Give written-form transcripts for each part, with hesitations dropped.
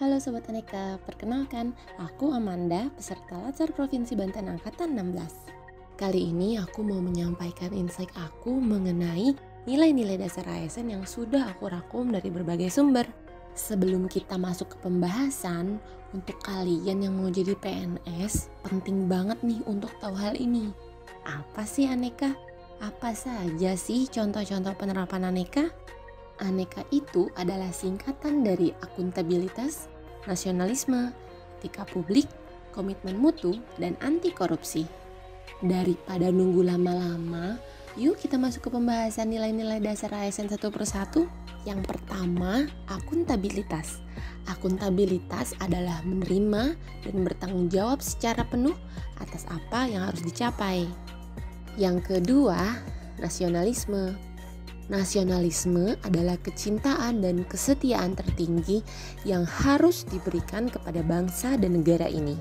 Halo Sobat Aneka, perkenalkan, aku Amanda, peserta Latsar Provinsi Banten Angkatan 16. Kali ini aku mau menyampaikan insight aku mengenai nilai-nilai dasar ASN yang sudah aku rangkum dari berbagai sumber. Sebelum kita masuk ke pembahasan, untuk kalian yang mau jadi PNS, penting banget nih untuk tahu hal ini. Apa sih Aneka? Apa saja sih contoh-contoh penerapan Aneka? Aneka itu adalah singkatan dari akuntabilitas, nasionalisme, etika publik, komitmen mutu, dan anti korupsi. Daripada nunggu lama-lama, yuk kita masuk ke pembahasan nilai-nilai dasar ASN satu persatu. Yang pertama, akuntabilitas. Akuntabilitas adalah menerima dan bertanggung jawab secara penuh atas apa yang harus dicapai. Yang kedua, nasionalisme. Nasionalisme adalah kecintaan dan kesetiaan tertinggi yang harus diberikan kepada bangsa dan negara ini.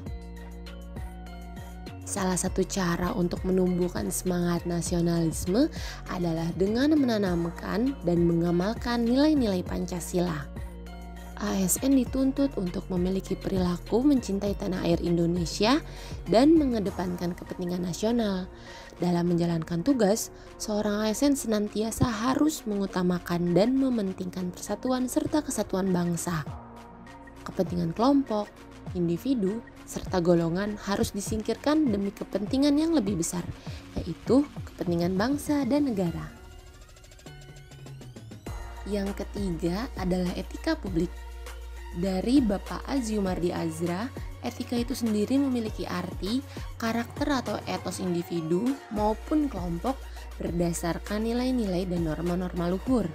Salah satu cara untuk menumbuhkan semangat nasionalisme adalah dengan menanamkan dan mengamalkan nilai-nilai Pancasila. ASN dituntut untuk memiliki perilaku mencintai tanah air Indonesia dan mengedepankan kepentingan nasional. Dalam menjalankan tugas, seorang ASN senantiasa harus mengutamakan dan mementingkan persatuan serta kesatuan bangsa. Kepentingan kelompok, individu, serta golongan harus disingkirkan demi kepentingan yang lebih besar, yaitu kepentingan bangsa dan negara. Yang ketiga adalah etika publik. Dari Bapak Aziumardi Azra, etika itu sendiri memiliki arti, karakter atau etos individu maupun kelompok berdasarkan nilai-nilai dan norma-norma luhur.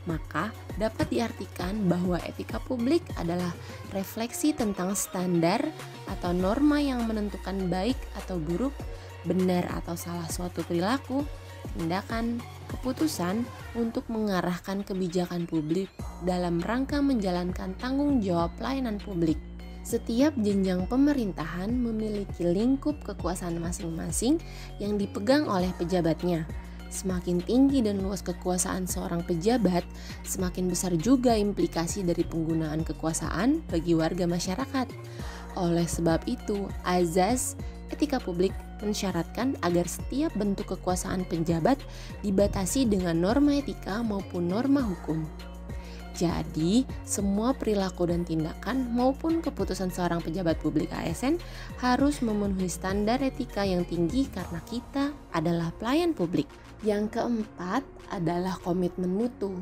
Maka dapat diartikan bahwa etika publik adalah refleksi tentang standar atau norma yang menentukan baik atau buruk, benar atau salah suatu perilaku, tindakan, keputusan untuk mengarahkan kebijakan publik dalam rangka menjalankan tanggung jawab pelayanan publik. Setiap jenjang pemerintahan memiliki lingkup kekuasaan masing-masing yang dipegang oleh pejabatnya. Semakin tinggi dan luas kekuasaan seorang pejabat, semakin besar juga implikasi dari penggunaan kekuasaan bagi warga masyarakat. Oleh sebab itu, azas etika publik mensyaratkan agar setiap bentuk kekuasaan pejabat dibatasi dengan norma etika maupun norma hukum. Jadi, semua perilaku dan tindakan maupun keputusan seorang pejabat publik ASN harus memenuhi standar etika yang tinggi karena kita adalah pelayan publik. Yang keempat adalah komitmen mutu.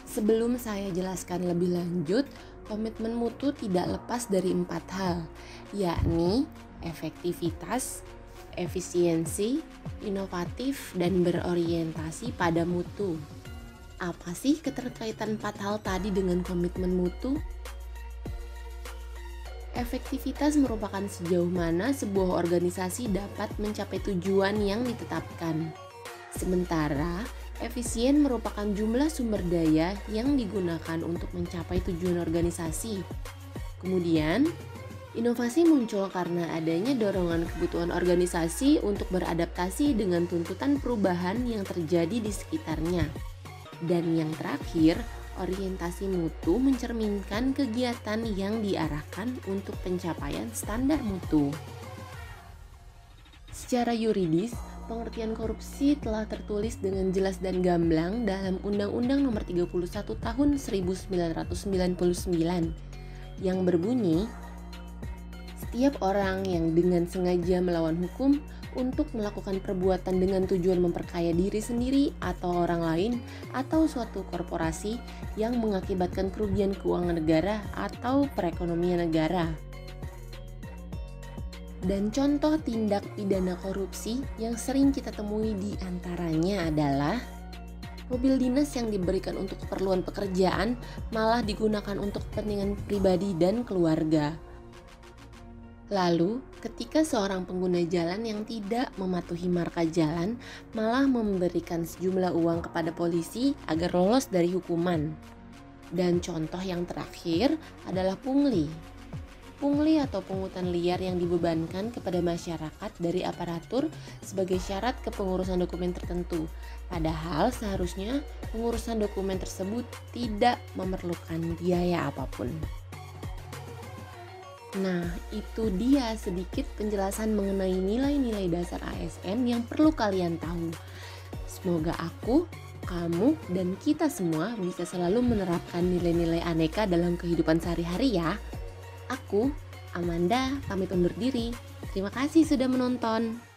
Sebelum saya jelaskan lebih lanjut, komitmen mutu tidak lepas dari 4 hal, yakni efektivitas, efisiensi, inovatif, dan berorientasi pada mutu. Apa sih keterkaitan 4 hal tadi dengan komitmen mutu? Efektivitas merupakan sejauh mana sebuah organisasi dapat mencapai tujuan yang ditetapkan. Sementara, efisien merupakan jumlah sumber daya yang digunakan untuk mencapai tujuan organisasi. Kemudian, inovasi muncul karena adanya dorongan kebutuhan organisasi untuk beradaptasi dengan tuntutan perubahan yang terjadi di sekitarnya. Dan yang terakhir, orientasi mutu mencerminkan kegiatan yang diarahkan untuk pencapaian standar mutu. Secara yuridis, pengertian korupsi telah tertulis dengan jelas dan gamblang dalam Undang-Undang Nomor 31 Tahun 1999 yang berbunyi, setiap orang yang dengan sengaja melawan hukum untuk melakukan perbuatan dengan tujuan memperkaya diri sendiri atau orang lain atau suatu korporasi yang mengakibatkan kerugian keuangan negara atau perekonomian negara. Dan contoh tindak pidana korupsi yang sering kita temui di antaranya adalah mobil dinas yang diberikan untuk keperluan pekerjaan malah digunakan untuk kepentingan pribadi dan keluarga. Lalu, ketika seorang pengguna jalan yang tidak mematuhi marka jalan malah memberikan sejumlah uang kepada polisi agar lolos dari hukuman. Dan contoh yang terakhir adalah pungli. Pungli atau pungutan liar yang dibebankan kepada masyarakat dari aparatur sebagai syarat kepengurusan dokumen tertentu. Padahal seharusnya pengurusan dokumen tersebut tidak memerlukan biaya apapun. Nah, itu dia sedikit penjelasan mengenai nilai-nilai dasar ASN yang perlu kalian tahu. Semoga aku, kamu, dan kita semua bisa selalu menerapkan nilai-nilai aneka dalam kehidupan sehari-hari ya. Aku, Amanda, pamit undur diri. Terima kasih sudah menonton.